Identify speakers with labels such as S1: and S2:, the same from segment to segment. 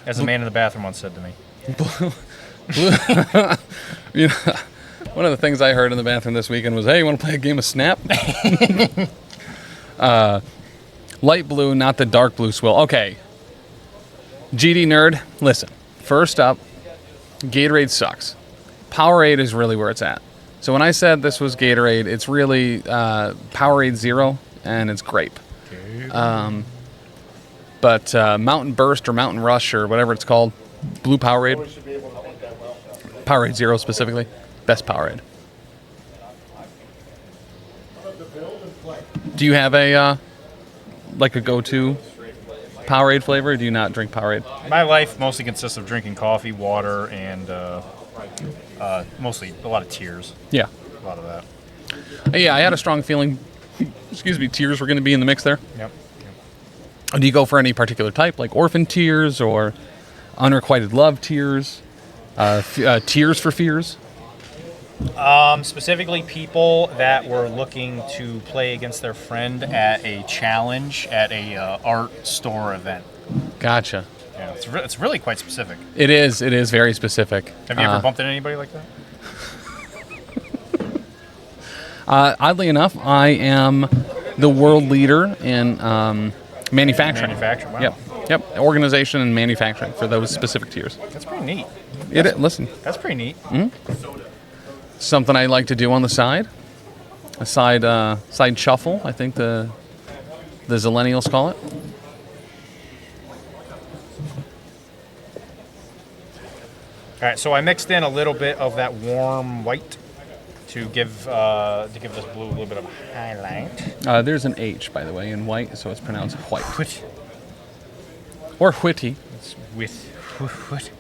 S1: as a man in the bathroom once said to me.
S2: You know, one of the things I heard in the bathroom this weekend was, "Hey, you want to play a game of Snap?" Light blue, not the dark blue swill. Okay. GD nerd, listen. First up, Gatorade sucks. Powerade is really where it's at. So when I said this was Gatorade, it's really Powerade Zero, and it's grape. But Mountain Burst or Mountain Rush or whatever it's called, blue Powerade. Powerade Zero specifically, best Powerade. Do you have a go-to Powerade flavor? Or do you not drink Powerade?
S1: My life mostly consists of drinking coffee, water, and mostly a lot of tears.
S2: Yeah.
S1: A lot of that.
S2: Yeah, I had a strong feeling, tears were going to be in the mix there.
S1: Yep.
S2: Do you go for any particular type, like orphan tears or unrequited love tears, tears for fears?
S1: Specifically people that were looking to play against their friend at a challenge at a art store event.
S2: Gotcha.
S1: Yeah, it's really quite specific.
S2: It is very specific.
S1: Have you ever bumped into anybody like that?
S2: Oddly enough, I am the world leader in manufacturing.
S1: Manufacturing, wow.
S2: Yep. Organization and manufacturing for those specific tiers.
S1: That's pretty neat.
S2: Listen.
S1: That's pretty neat.
S2: Mm-hmm. Something I like to do on the side. A side shuffle, I think the Zillennials call it.
S1: All right, so I mixed in a little bit of that warm white to give this blue a little bit of a highlight.
S2: There's an H, by the way, in white, so it's pronounced white. Or witty.
S1: It's with what?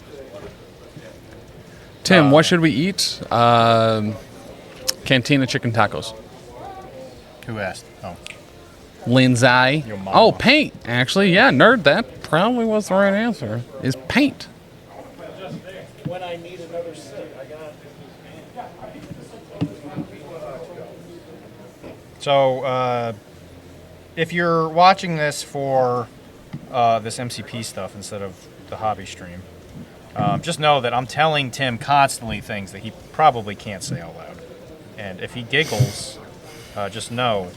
S2: Tim, what should we eat? Cantina chicken tacos.
S1: Who asked? Oh.
S2: Lindsay.
S1: Your mama.
S2: Oh, paint. Actually, yeah, nerd, that probably was the right answer. Is paint.
S3: When I need another stick, I got.
S1: So, if you're watching this for this MCP stuff instead of the hobby stream, just know that I'm telling Tim constantly things that he probably can't say out loud. And if he giggles, just know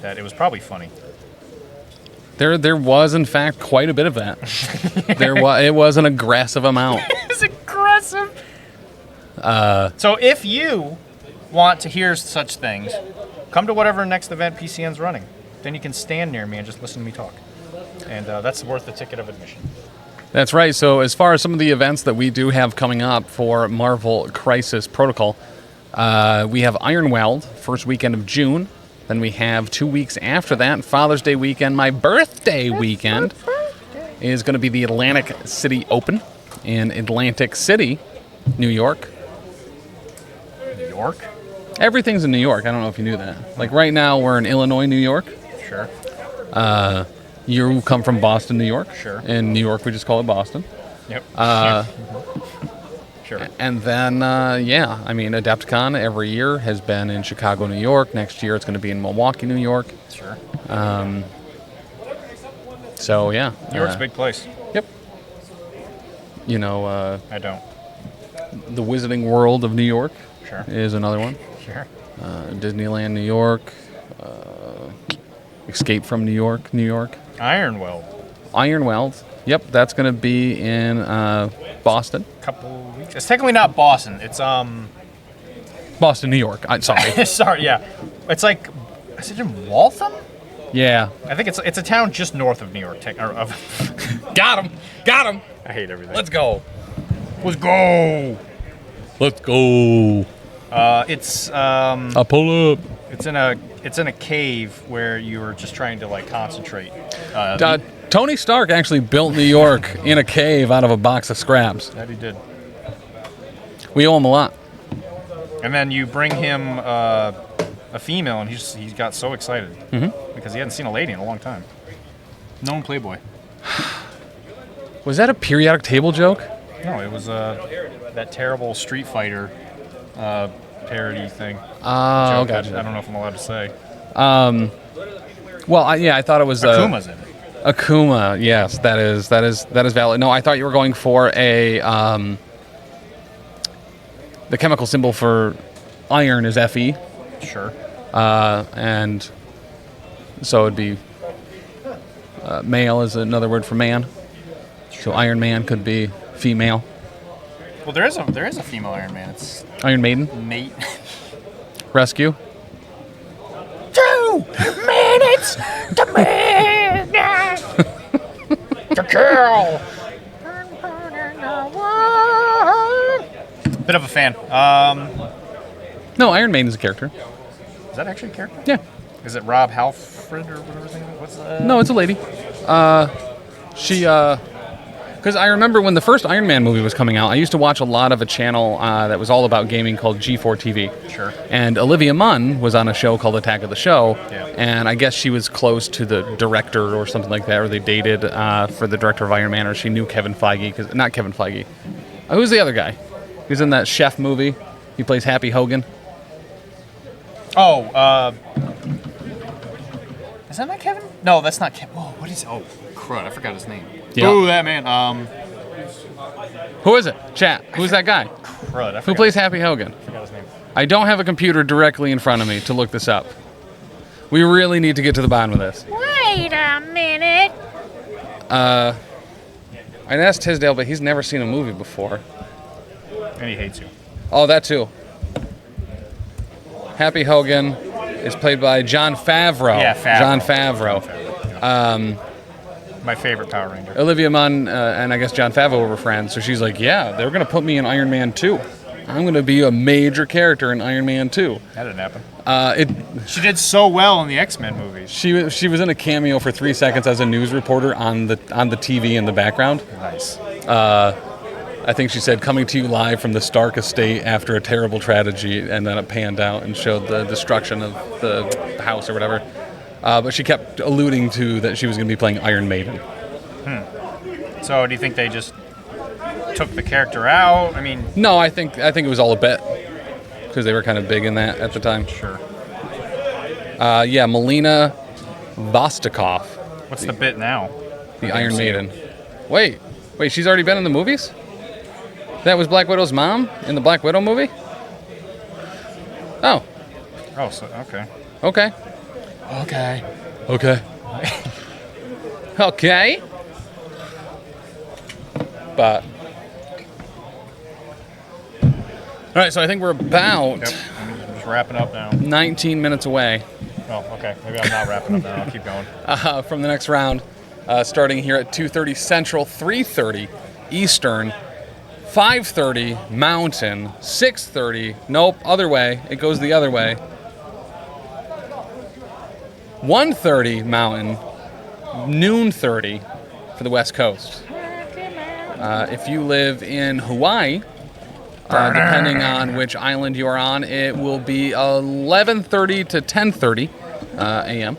S1: that it was probably funny.
S2: There was, in fact, quite a bit of that. It was an aggressive amount.
S1: It's aggressive. So if you want to hear such things, come to whatever next event PCN's running. Then you can stand near me and just listen to me talk. And that's worth the ticket of admission.
S2: That's right. So as far as some of the events that we do have coming up for Marvel Crisis Protocol, we have Ironweld, first weekend of June. Then we have 2 weeks after that, Father's Day weekend, my birthday weekend, is going to be the Atlantic City Open in Atlantic City, New York.
S1: New York?
S2: Everything's in New York. I don't know if you knew that. Like right now, we're in Illinois, New York.
S1: Sure.
S2: You come from Boston, New York.
S1: Sure.
S2: In New York, we just call it Boston.
S1: Yep. Sure.
S2: And then, Adepticon every year has been in Chicago, New York. Next year, it's going to be in Milwaukee, New York.
S1: Sure.
S2: So, yeah.
S1: New York's a big place.
S2: Yep. You know,
S1: I don't.
S2: the Wizarding World of New York
S1: Sure.
S2: is another one.
S1: Sure.
S2: Disneyland, New York. Escape from New York, New York.
S1: Ironweld.
S2: Yep, that's going to be in Boston.
S1: Couple weeks. It's technically not Boston. It's
S2: Boston, New York. Sorry.
S1: Sorry. Yeah. It's like. Is it in Waltham?
S2: Yeah.
S1: I think it's a town just north of New York.
S2: Got him.
S1: I hate everything.
S2: Let's go.
S1: Let's go. It's
S2: I'll pull up.
S1: It's in a cave where you were just trying to like concentrate.
S2: Tony Stark actually built New York in a cave out of a box of scraps.
S1: That he did.
S2: We owe him a lot.
S1: And then you bring him a female, and he's got so excited because he hadn't seen a lady in a long time. Known playboy.
S2: Was that a periodic table joke?
S1: No, it was that terrible Street Fighter parody thing.
S2: Oh,
S1: joke
S2: gotcha.
S1: I don't know if I'm allowed to say.
S2: Well, I thought it was...
S1: Akuma's in it.
S2: Akuma, yes, that is valid. No, I thought you were going for a the chemical symbol for iron is Fe,
S1: Sure.
S2: and so it'd be male is another word for man. So Iron Man could be female.
S1: Well, there is a female Iron Man. It's
S2: Iron Maiden,
S1: Nate.
S2: Rescue.
S1: 2 minutes to midnight to kill. Bit of a fan.
S2: No, Iron Maiden's a character.
S1: Is that actually a character?
S2: Yeah.
S1: Is it Rob Halford or whatever his name is? What's that?
S2: No, it's a lady. Because I remember when the first Iron Man movie was coming out, I used to watch a lot of a channel that was all about gaming called G4 TV.
S1: Sure.
S2: And Olivia Munn was on a show called Attack of the Show.
S1: Yeah.
S2: And I guess she was close to the director or something like that, or they dated for the director of Iron Man, or she knew Kevin Feige. Not Kevin Feige. Who's the other guy? He's in that chef movie. He plays Happy Hogan.
S1: Oh, is that not Kevin? No, that's not Kevin. Oh, what is? Oh, crud! I forgot his name.
S2: Yeah.
S1: Ooh, that man.
S2: Who is it? Chat. Who's that guy?
S1: Crud! I
S2: Who
S1: forgot.
S2: plays Happy Hogan?
S1: I forgot his name.
S2: I don't have a computer directly in front of me to look this up. We really need to get to the bottom of this.
S4: Wait a minute.
S2: I'd asked Tisdale, but he's never seen a movie before.
S1: And he hates you.
S2: Oh, that too. Happy Hogan is played by Jon Favreau.
S1: Yeah, Favreau.
S2: Jon Favreau.
S1: My favorite Power Ranger.
S2: Olivia Munn and I guess Jon Favreau were friends, so she's like, yeah, they're going to put me in Iron Man 2. I'm going to be a major character in Iron Man 2.
S1: That didn't happen.
S2: It.
S1: She did so well in the X-Men movies.
S2: She was in a cameo for 3 seconds as a news reporter on the TV in the background.
S1: Nice.
S2: I think she said, coming to you live from the Stark estate after a terrible tragedy, and then it panned out and showed the destruction of the house or whatever. But she kept alluding to that she was going to be playing Iron Maiden.
S1: So, do you think they just took the character out? I mean,
S2: No, I think it was all a bit, because they were kind of big in that at the time.
S1: sure.
S2: Yeah, Melina Vostokov,
S1: What's the bit now?
S2: the Iron Maiden. Wait, she's already been in the movies? That was Black Widow's mom in the Black Widow movie? Oh,
S1: Oh, so okay.
S2: okay.
S1: Okay.
S2: Okay. Okay. But. All right, so I think we're about
S1: Yep. I'm just wrapping up now.
S2: 19 minutes away
S1: Oh, okay. Maybe I'm not wrapping up now. I'll keep going.
S2: from the next round, starting here at 2:30 Central, 3:30 Eastern, 5:30 Mountain, 6:30. Nope, other way. It goes the other way. 1:30 Mountain, noon 30 for the West Coast. If you live in Hawaii, depending on which island you are on, it will be 11:30 to 10:30 a.m.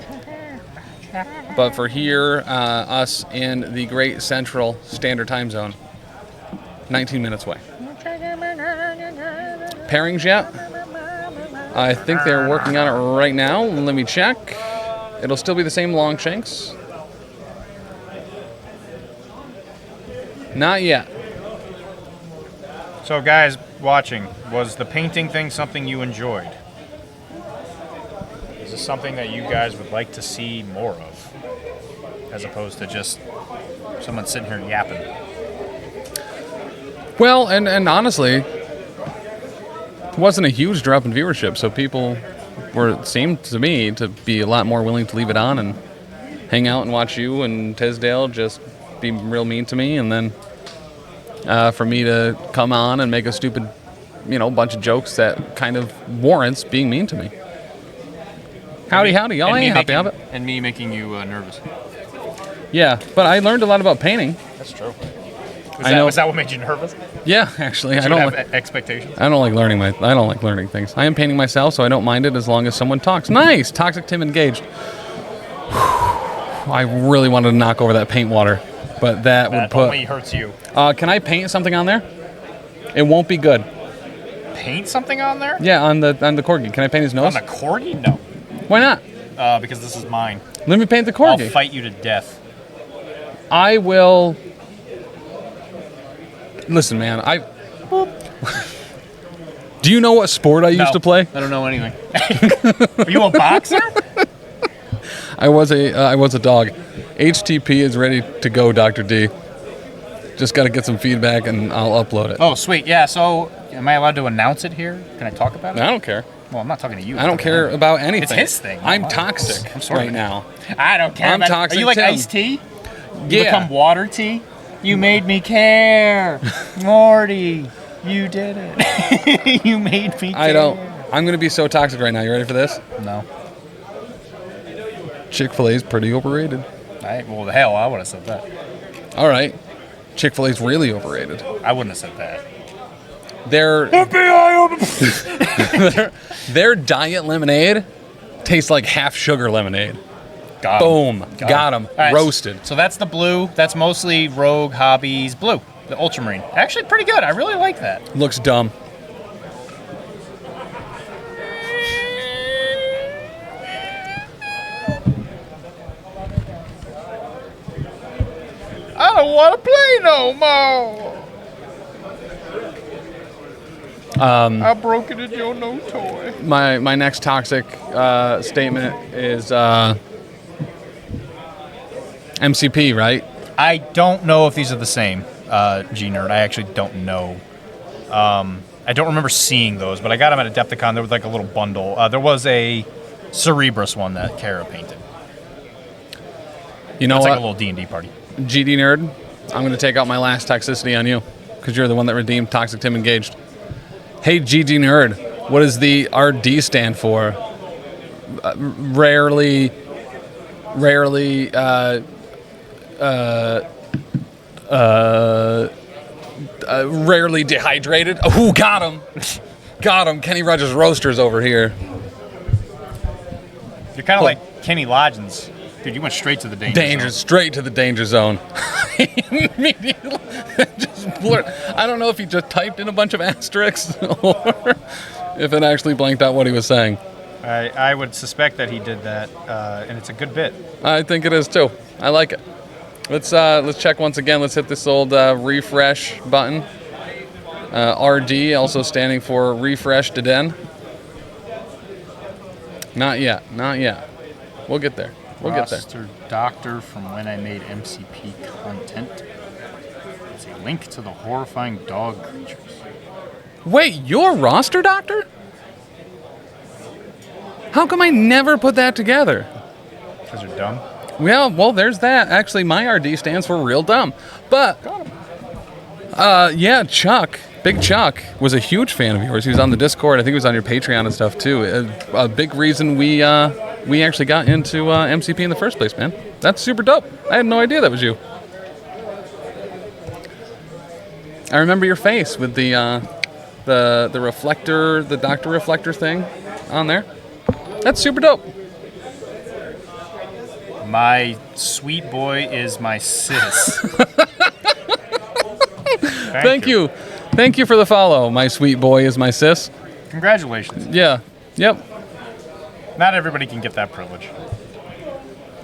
S2: But for here, us in the Great Central Standard Time Zone, 19 minutes away. Pairings yet? I think they're working on it right now. Let me check. It'll still be the same Longshanks. Not yet.
S1: So, guys watching, was the painting thing something you enjoyed? Is this something that you guys would like to see more of? As opposed to just someone sitting here yapping?
S2: Well, and honestly, it wasn't a huge drop in viewership, so people seemed to me to be a lot more willing to leave it on and hang out and watch you and Tisdale just be real mean to me, and then for me to come on and make a stupid, bunch of jokes that kind of warrants being mean to me. Howdy, y'all.
S1: And me
S2: Ain't happy
S1: making-
S2: of it.
S1: And me making you nervous.
S2: Yeah, but I learned a lot about painting.
S1: That's true.
S2: I know.
S1: Was that what made you nervous?
S2: Yeah, actually, I
S1: You
S2: don't.
S1: have expectations.
S2: I don't like learning things. I am painting myself, so I don't mind it as long as someone talks. Nice! Toxic Tim engaged. I really wanted to knock over that paint water, but that would
S1: That
S2: put...
S1: only hurts you.
S2: Can I paint something on there? It won't be good.
S1: Paint something on there?
S2: Yeah, on the corgi. Can I paint his
S1: On
S2: nose?
S1: the corgi? No.
S2: Why not?
S1: Because this is mine.
S2: Let me paint the
S1: I'll
S2: corgi.
S1: fight you to death.
S2: I will. Listen, man. Do you know what sport I used to play?
S1: I don't know anything. Are you a boxer?
S2: I was a dog. HTP is ready to go, Dr. D. Just got to get some feedback and I'll upload it.
S1: Oh, sweet. Yeah, so am I allowed to announce it here? Can I talk about it?
S2: I don't care.
S1: Well, I'm not talking to you.
S2: I don't care about anything.
S1: It's his thing.
S2: I'm
S1: Oh,
S2: toxic
S1: I'm sorry.
S2: right now.
S1: I don't care.
S2: I'm toxic,
S1: Are you like
S2: Tim.
S1: iced tea? You
S2: Yeah.
S1: become water tea? You made me care. Morty, you did it. You made me care.
S2: I don't. I'm going to be so toxic right now. You ready for this?
S1: No.
S2: Chick-fil-A is pretty overrated.
S1: Well, the hell, I would have said that.
S2: All right. Chick-fil-A is really overrated.
S1: I wouldn't have said that.
S2: Their diet lemonade tastes like half sugar lemonade.
S1: Got 'em.
S2: Boom. Got them.
S1: All right,
S2: Roasted.
S1: So that's the blue. That's mostly Rogue Hobbies blue, the ultramarine. Actually, pretty good. I really like that.
S2: Looks dumb.
S1: I don't want to play no more. I broke it into your no toy.
S2: My next toxic statement is MCP, right?
S1: I don't know if these are the same, G-Nerd. I actually don't know. I don't remember seeing those, but I got them at Adepticon. There was like a little bundle. There was a Cerebrus one that Kara painted.
S2: You know
S1: It's
S2: what?
S1: like a little D&D party.
S2: GD nerd, I'm going to take out my last toxicity on you because you're the one that redeemed Toxic Tim Engaged. Hey, GD nerd, what does the RD stand for? Rarely dehydrated. Oh, got him. Got him. Kenny Rogers Roasters over here.
S1: You're kind of like Kenny Loggins. Dude, you went straight to the danger zone.
S2: Straight to the danger zone. Immediately just blurred. I don't know if he just typed in a bunch of asterisks or if it actually blanked out what he was saying.
S1: I would suspect that he did that, and it's a good bit.
S2: I think it is too. I like it. Let's check once again. Let's hit this old refresh button. RD also standing for refresh to den. Not yet. We'll get there.
S1: Roster doctor from when I made MCP content. It's a link to the horrifying dog creatures.
S2: Wait, you're roster doctor? How come I never put that together?
S1: Because you're dumb.
S2: Well, there's that. Actually, my RD stands for real dumb. But, yeah, Chuck, Big Chuck, was a huge fan of yours. He was on the Discord. I think he was on your Patreon and stuff, too. A big reason we actually got into MCP in the first place, man. That's super dope. I had no idea that was you. I remember your face with the reflector, the doctor reflector thing on there. That's super dope.
S1: My sweet boy is my sis.
S2: Thank you. Thank you for the follow. My sweet boy is my sis.
S1: Congratulations.
S2: Yeah. Yep.
S1: Not everybody can get that privilege.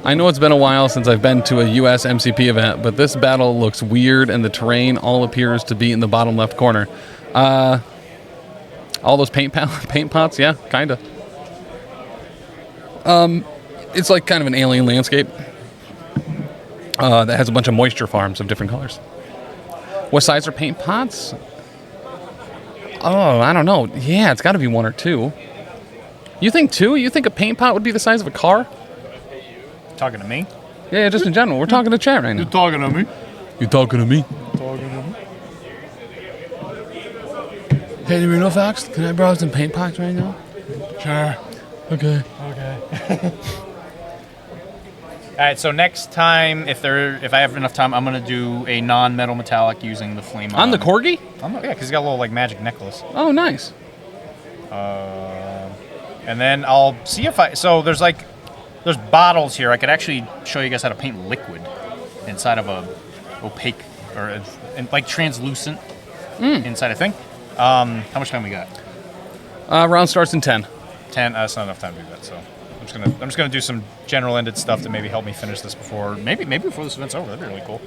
S2: I know it's been a while since I've been to a US MCP event, but this battle looks weird and the terrain all appears to be in the bottom left corner. All those paint pots, yeah, kinda. It's like kind of an alien landscape that has a bunch of moisture farms of different colors. What size are paint pots? Oh, I don't know. Yeah, it's got to be one or two. You think two? You think a paint pot would be the size of a car?
S1: Talking to me?
S2: Yeah, just in general. We're talking to chat right now.
S1: Talking to me?
S2: You talking to me? Hey, do you know, Fox? Can I borrow some paint pots right now?
S1: Sure.
S2: Okay.
S1: All right, so next time, if I have enough time, I'm gonna do a non-metal metallic using the flame.
S2: On the corgi?
S1: Yeah, because he's got a little like magic necklace.
S2: Oh, nice.
S1: And then I'll see if there's bottles here. I could actually show you guys how to paint liquid inside of a opaque or like translucent inside a thing. How much time we got?
S2: Round starts in 10.
S1: 10. That's not enough time to do that. So I'm just gonna do some general ended stuff to maybe help me finish this maybe before this event's over. That'd be really cool.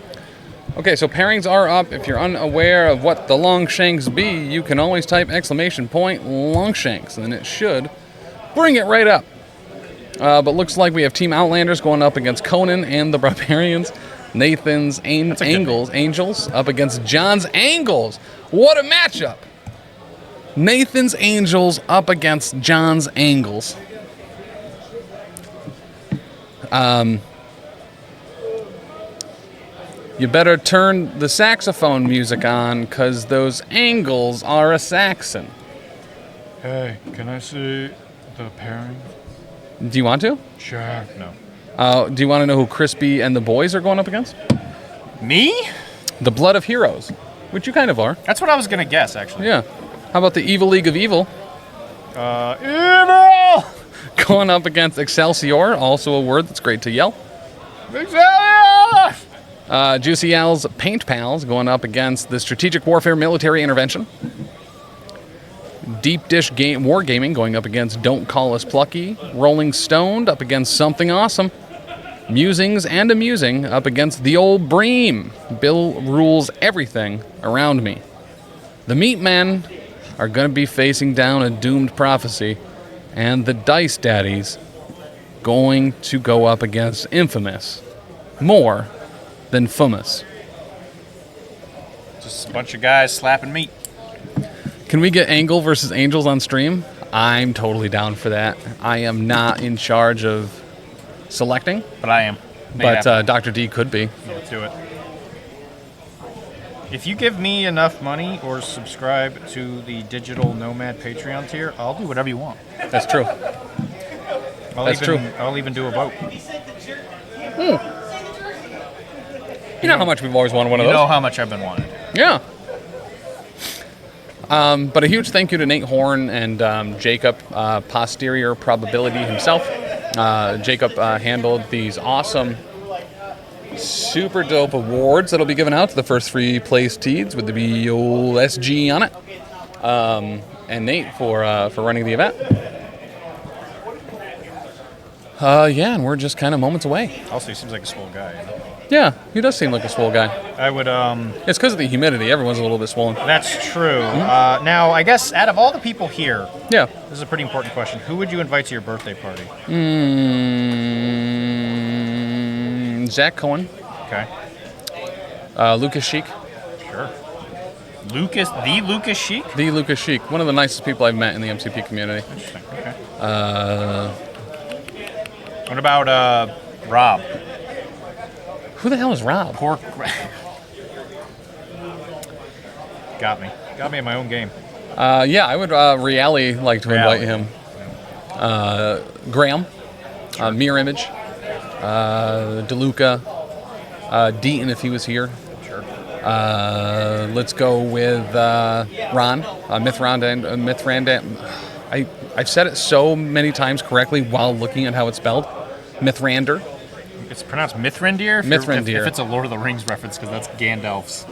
S2: Okay, so pairings are up. If you're unaware of what the Longshanks be, you can always type ! Longshanks, and it should bring it right up. But looks like we have Team Outlanders going up against Conan and the Barbarians. Nathan's Angels up against John's Angles. What a matchup! Nathan's Angels up against John's Angles. You better turn the saxophone music on, because those Angles are a Saxon.
S1: Hey, can I see the pairing?
S2: Do you want to?
S1: Sure. No.
S2: Do you want to know who Crispy and the boys are going up against?
S1: Me?
S2: The Blood of Heroes, which you kind of are.
S1: That's what I was gonna guess, actually.
S2: Yeah. How about the Evil League of Evil?
S1: Evil!
S2: Going up against Excelsior, also a word that's great to yell.
S1: Excelsior!
S2: Juicy Al's Paint Pals going up against the Strategic Warfare Military Intervention. Deep Dish Wargaming going up against Don't Call Us Plucky. Rolling Stoned up against Something Awesome. Musings and Amusing up against The Old Bream. Bill rules everything around me. The Meat Men are going to be facing down a doomed prophecy. And the Dice Daddies going to go up against Infamous. More than Fumus.
S1: Just a bunch of guys slapping meat.
S2: Can we get Angle versus Angels on stream? I'm totally down for that. I am not in charge of selecting,
S1: But I am.
S2: but Dr. D could be.
S1: Let's do it. If you give me enough money or subscribe to the Digital Nomad Patreon tier, I'll do whatever you want.
S2: That's true. That's true.
S1: I'll even do a vote.
S2: You know how much we've always wanted one of
S1: You
S2: those?
S1: know how much I've been wanting.
S2: Yeah. But a huge thank you to Nate Horn and Jacob, Posterior Probability himself. Jacob handled these awesome, super dope awards that'll be given out to the first 3 place teeds with the BOSG on it. And Nate for running the event. Yeah, and we're just kind of moments away.
S1: Also, he seems like a swole guy. You know?
S2: Yeah, he does seem like a swole guy.
S1: I would,
S2: It's because of the humidity. Everyone's a little bit swollen.
S1: That's true. Now, I guess out of all the people here,
S2: Yeah.
S1: this is a pretty important question. Who would you invite to your birthday party?
S2: Zach Cohen,
S1: Okay.
S2: Lucas Sheik.
S1: Sure. Lucas Sheik?
S2: The Lucas Sheik, one of the nicest people I've met in the MCP community.
S1: Interesting. Okay. What about Rob?
S2: Who the hell is Rob?
S1: Pork. Got me in my own game.
S2: Yeah, I would really like to invite him. Graham, Mirror Image, DeLuca, Deaton if he was here.
S1: Sure.
S2: Let's go with Ron, Mythrandan. I've said it so many times correctly while looking at how it's spelled. Mythrander.
S1: It's pronounced Mithrandir.
S2: Mithrandir.
S1: If it's a Lord of the Rings reference, because that's Gandalf's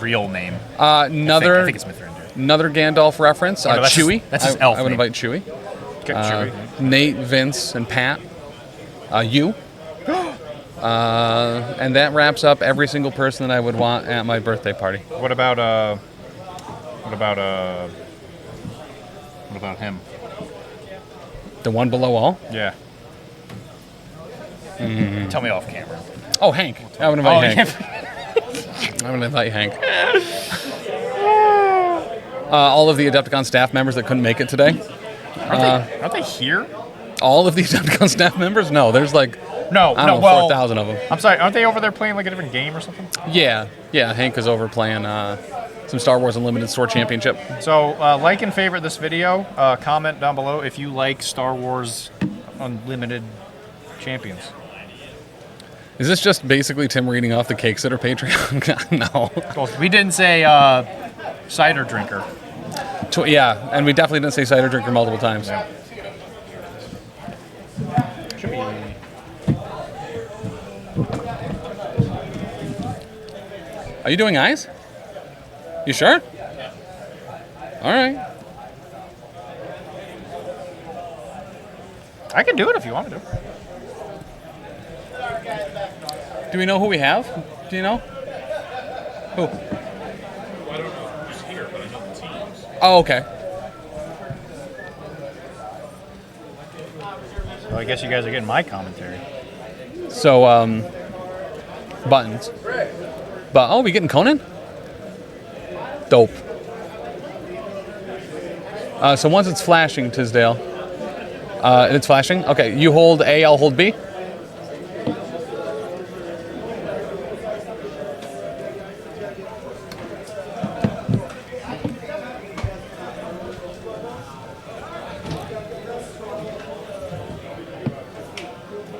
S1: real name. I think it's Mithrandir.
S2: Another Gandalf reference.
S1: Oh, no, that's
S2: Chewie.
S1: That's his elf
S2: I would
S1: name.
S2: invite Chewie.
S1: Okay, Chewie.
S2: Nate, Vince, and Pat. You. And that wraps up every single person that I would want at my birthday party.
S1: What about him?
S2: The one below all?
S1: Yeah. Tell me off camera.
S2: Oh, Hank. I would invite Hank. I would invite Hank. All of the Adepticon staff members that couldn't make it today.
S1: Aren't they here?
S2: All of the Adepticon staff members? No, there's like,
S1: No,
S2: I don't know, 4,000 of them.
S1: I'm sorry, aren't they over there playing like a different game or something?
S2: Yeah, Hank is over playing some Star Wars Unlimited Store Championship.
S1: So, like and favorite this video. Comment down below if you like Star Wars Unlimited Champions.
S2: Is this just basically Tim reading off the cakes that are Patreon? No.
S1: Well, we didn't say cider drinker.
S2: Yeah, and we definitely didn't say cider drinker multiple times.
S1: Yeah. Should be.
S2: Are you doing eyes? You sure? All right.
S1: I can do it if you want me to.
S2: Do we know who we have? Do you know? Who?
S5: I don't know who's here, but I know the teams.
S2: Oh, okay.
S1: Well, I guess you guys are getting my commentary.
S2: So, buttons. But we getting Conan? Dope. So once it's flashing, Tisdale. It's flashing? Okay, you hold A, I'll hold B.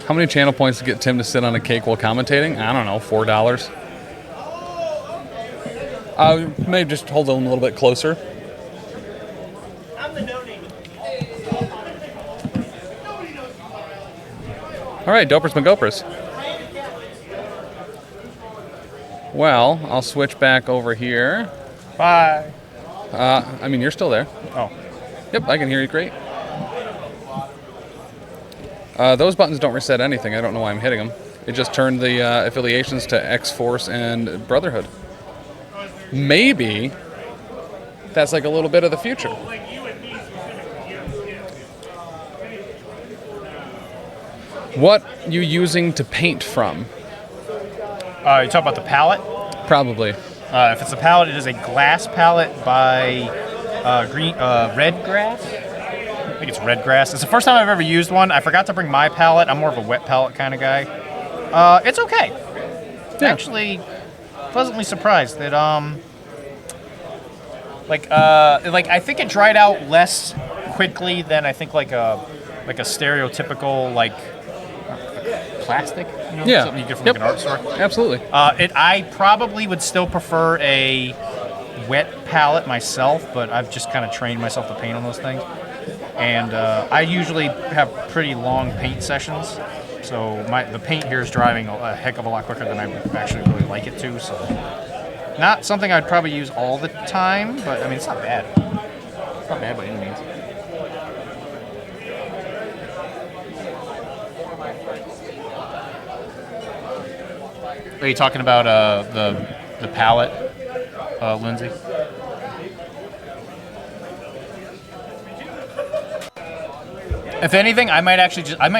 S2: How many channel points to get Tim to sit on a cake while commentating? I don't know, $4. Maybe just hold them a little bit closer. All right, Dopers McGopers. Well, I'll switch back over here.
S1: Bye.
S2: I mean, you're still there.
S1: Oh.
S2: Yep, I can hear you great. Those buttons don't reset anything. I don't know why I'm hitting them. It just turned the affiliations to X-Force and Brotherhood. Maybe that's like a little bit of the future. What you using to paint from?
S1: You talk about the palette?
S2: Probably.
S1: If it's a palette, it is a glass palette by Red Grass. I think it's Red Grass. It's the first time I've ever used one. I forgot to bring my palette. I'm more of a wet palette kind of guy. It's okay.
S2: Yeah.
S1: Actually, pleasantly surprised that I think it dried out less quickly than I think like a stereotypical like plastic. You know,
S2: Yeah.
S1: something you get from
S2: Yep.
S1: like an art store.
S2: Absolutely.
S1: I probably would still prefer a wet palette myself, but I've just kind of trained myself to paint on those things. And I usually have pretty long paint sessions, so the paint here is driving a heck of a lot quicker than I actually really like it to. So, not something I'd probably use all the time, but I mean it's not bad. It's not bad by any means. Are you talking about the palette, Lindsay? If anything, I might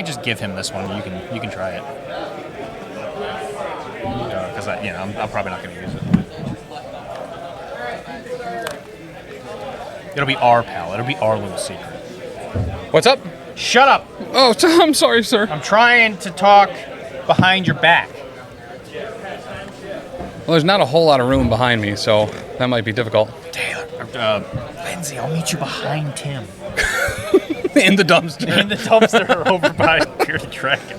S1: just give him this one. You can try it. Because I'm probably not going to use it. It'll be our palette. It'll be our little secret.
S2: What's up?
S1: Shut up!
S2: Oh, I'm sorry, sir.
S1: I'm trying to talk behind your back.
S2: Well, there's not a whole lot of room behind me, so that might be difficult.
S1: Taylor, Lindsay, I'll meet you behind Tim.
S2: In the dumpster.
S1: In the dumpster over by Bearded Dragon.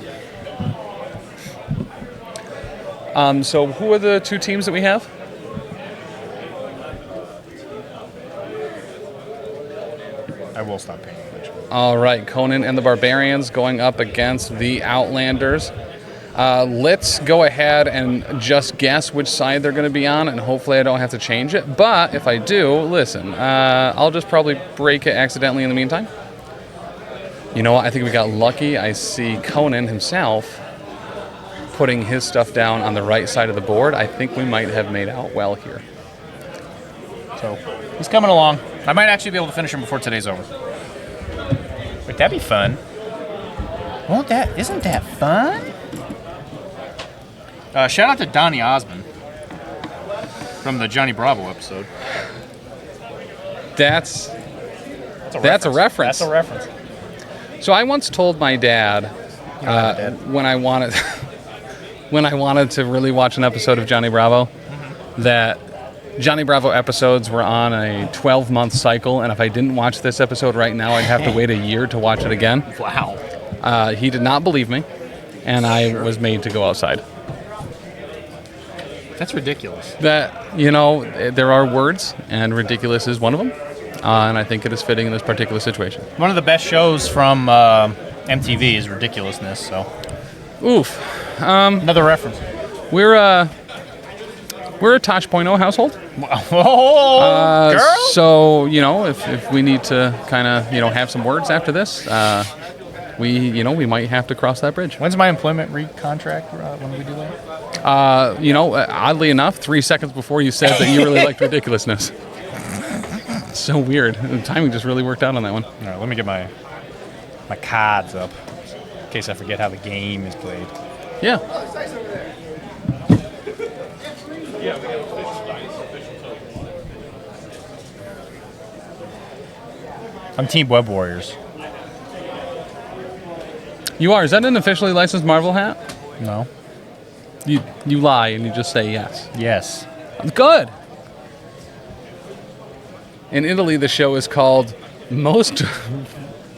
S2: So who are the two teams that we have?
S1: I will stop painting eventually.
S2: All right, Conan and the Barbarians going up against the Outlanders. Let's go ahead and just guess which side they're going to be on, and hopefully I don't have to change it. But if I do, listen, I'll just probably break it accidentally in the meantime. You know what? I think we got lucky. I see Conan himself putting his stuff down on the right side of the board. I think we might have made out well here.
S1: So he's coming along. I might actually be able to finish him before today's over. Wait, that'd be fun. Isn't that fun? Shout out to Donnie Osmond from the Johnny Bravo episode.
S2: That's a reference.
S1: That's a reference.
S2: So I once told my dad when I wanted to really watch an episode of Johnny Bravo that Johnny Bravo episodes were on a 12-month cycle, and if I didn't watch this episode right now, I'd have to wait a year to watch it again.
S1: Wow.
S2: He did not believe me, and I was made to go outside.
S1: That's ridiculous.
S2: That, there are words, and ridiculous is one of them, and I think it is fitting in this particular situation.
S1: One of the best shows from MTV is Ridiculousness, so.
S2: Oof.
S1: Another reference.
S2: We're a Tosh.0 household.
S1: Oh, girl!
S2: So, if we need to kind of, have some words after this, we might have to cross that bridge.
S1: When's my employment recontract? When do we do that?
S2: Oddly enough, 3 seconds before you said that you really liked ridiculousness. So weird. The timing just really worked out on that one.
S1: All right, let me get my cards up in case I forget how the game is played.
S2: Yeah.
S1: I'm Team Web Warriors.
S2: You are. Is that an officially licensed Marvel hat?
S1: No.
S2: You lie and you just say yes.
S1: Yes.
S2: Good. In Italy, the show is called Most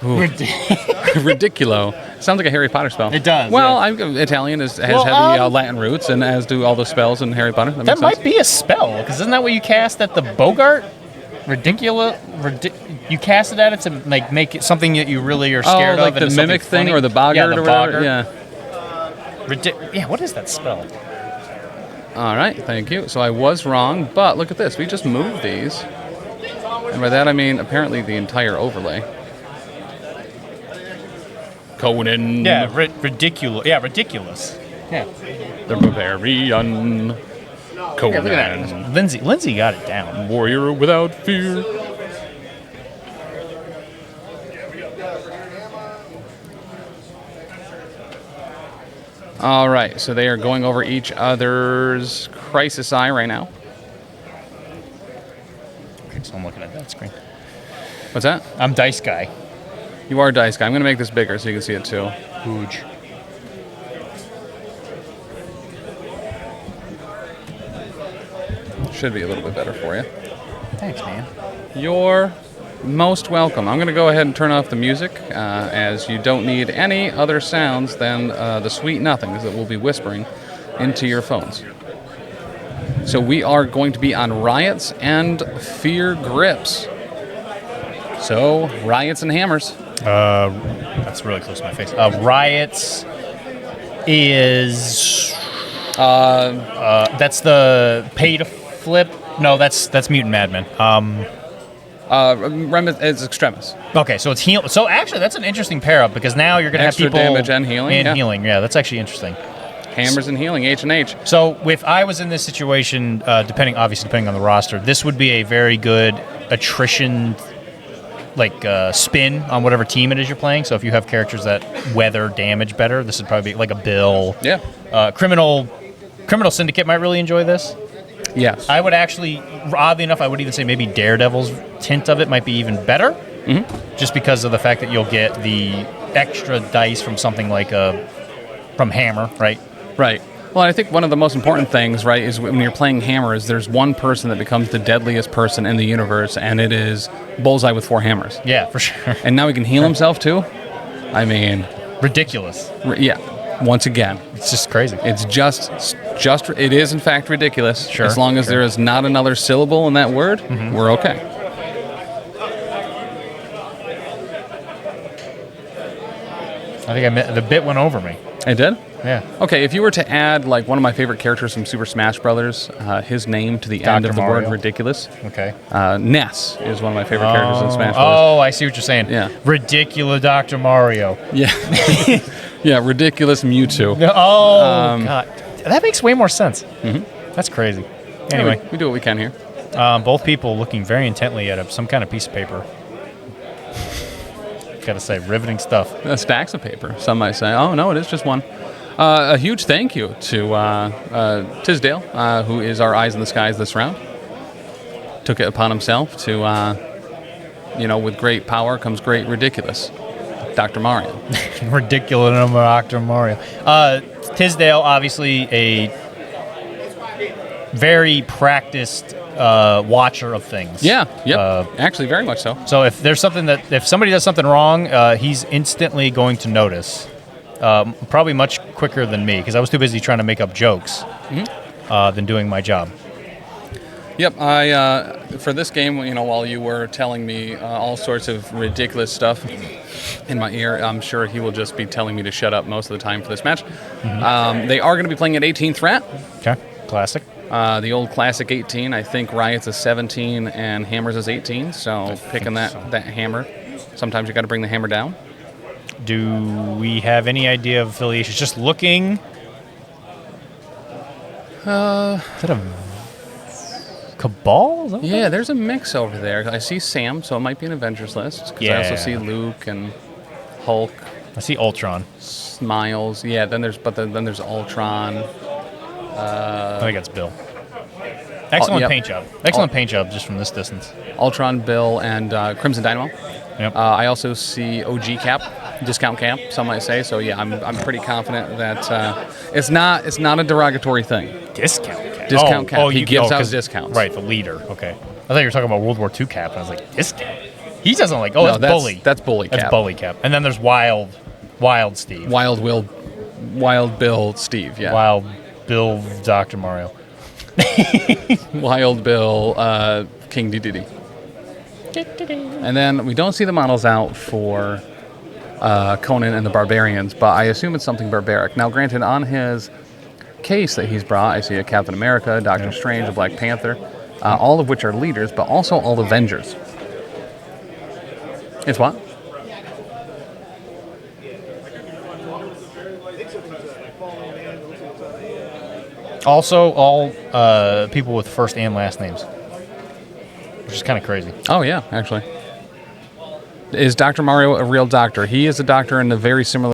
S2: Ridiculo. Sounds like a Harry Potter spell.
S1: It does,
S2: Well,
S1: yeah.
S2: Italian has
S1: Well,
S2: heavy Latin roots, and as do all the spells in Harry Potter.
S1: That
S2: makes
S1: might
S2: sense.
S1: be a spell, because isn't that what you cast at the Bogart? You cast it at it to make it something that you really are scared
S2: like
S1: of.
S2: the mimic thing or the boggart or whatever. Yeah.
S1: Yeah, what is that spell?
S2: All right, thank you. So I was wrong, but look at this. We just moved these. And by that I mean apparently the entire overlay. Conan.
S1: Yeah, ridiculous. Yeah, ridiculous. Yeah.
S2: The Bavarian. Conan.
S1: Yeah, look at that. Lindsay got it down.
S2: Warrior without fear. All right, so they are going over each other's crisis eye right now.
S1: Okay, so I'm looking at that screen.
S2: What's that?
S1: I'm Dice Guy.
S2: You are Dice Guy. I'm going to make this bigger so you can see it too.
S1: Huge.
S2: Should be a little bit better for you.
S1: Thanks, man.
S2: You're most welcome. I'm going to go ahead and turn off the music, as you don't need any other sounds than the sweet nothings that will be whispering into your phones. So we are going to be on Riots and Fear Grips. So, Riots and Hammers.
S1: That's really close to my face. Riots is that's the pay to flip. No, that's Mutant Madman.
S2: It's Extremis.
S1: Okay, so it's heal. So actually, that's an interesting pair up because now you're gonna
S2: Extra
S1: have people
S2: damage and healing,
S1: And
S2: yeah.
S1: healing, yeah, that's actually interesting.
S2: Hammers and healing, H&H.
S1: So if I was in this situation, depending on the roster, this would be a very good attrition, spin on whatever team it is you're playing. So if you have characters that weather damage better, this would probably be like a Bill.
S2: Yeah.
S1: Criminal Syndicate might really enjoy this.
S2: Yes.
S1: I would actually, oddly enough, I would even say maybe Daredevil's tint of it might be even better, just because of the fact that you'll get the extra dice from something like from Hammer, right?
S2: Right. Well, I think one of the most important things, right, is when you're playing hammers, there's one person that becomes the deadliest person in the universe, and it is Bullseye with 4 hammers.
S1: Yeah, for sure.
S2: And now he can heal himself, too? I mean...
S1: Ridiculous.
S2: Yeah. Once again.
S1: It's just crazy.
S2: It's just it is, in fact, ridiculous.
S1: Sure.
S2: As long as there is not another syllable in that word, we're okay.
S1: I think the bit went over me.
S2: It did?
S1: Yeah.
S2: Okay, if you were to add, one of my favorite characters from Super Smash Brothers, his name to the end
S1: Dr.
S2: of the
S1: Mario.
S2: word ridiculous,
S1: Okay.
S2: Ness is one of my favorite characters in Smash Brothers.
S1: Oh, I see what you're saying.
S2: Yeah.
S1: Ridiculous Dr. Mario.
S2: Yeah. Yeah, ridiculous Mewtwo.
S1: Oh, God. That makes way more sense. Mm-hmm. That's crazy. Anyway,
S2: We do what we can here.
S1: both people looking very intently at some kind of piece of paper. Gotta say, riveting stuff.
S2: Stacks of paper, some might say. Oh, no, it is just one. A huge thank you to Tisdale, who is our eyes in the skies this round. Took it upon himself to, with great power comes great ridiculous. Dr. Mario.
S1: Ridiculous Dr. Mario. Tisdale, obviously a very practiced watcher of things.
S2: Yeah, yep. Actually, very much so.
S1: So if there's if somebody does something wrong, he's instantly going to notice. Probably much quicker than me, because I was too busy trying to make up jokes than doing my job.
S2: Yep, for this game, while you were telling me all sorts of ridiculous stuff in my ear, I'm sure he will just be telling me to shut up most of the time for this match. They are going to be playing at 18th rat.
S1: Okay, classic.
S2: The old classic 18. I think Riot's is 17 and Hammers is 18. So picking that hammer. Sometimes you got to bring the hammer down.
S1: Do we have any idea of affiliations? Just looking. Is that a Cabal? Is that what
S2: Yeah,
S1: that
S2: there's a mix over there. I see Sam, so it might be an Avengers list. 'Cause I also see Luke and Hulk,
S1: is? I see Ultron.
S2: Miles. Yeah, then there's Ultron.
S1: I think that's Bill. Excellent
S2: yep.
S1: paint job. Excellent paint job just from this distance.
S2: Ultron, Bill, and Crimson Dynamo.
S1: Yep.
S2: I also see OG Cap, discount Cap, some might say. So yeah, I'm pretty confident that it's not a derogatory thing.
S1: Discount cap.
S2: Discount cap. He gives out
S1: 'cause-
S2: discounts.
S1: Right, the leader. Okay. I thought you were talking about World War II cap, and I was like, discount? He doesn't like. Oh,
S2: No,
S1: that's Bully.
S2: That's Bully Cap.
S1: That's Bully cap. And then there's Wild Steve.
S2: Wild Bill Steve. Yeah.
S1: Wild Bill Dr. Mario.
S2: Wild Bill King Dedede. And then we don't see the models out for Conan and the Barbarians, but I assume it's something barbaric. Now, granted, on his case that he's brought, I see a Captain America, Doctor Strange, a Black Panther, all of which are leaders, but also all Avengers. It's what?
S1: Also, all people with first and last names, which is kind of crazy.
S2: Oh, yeah, actually. Is Dr. Mario a real doctor? He is a doctor in a very similar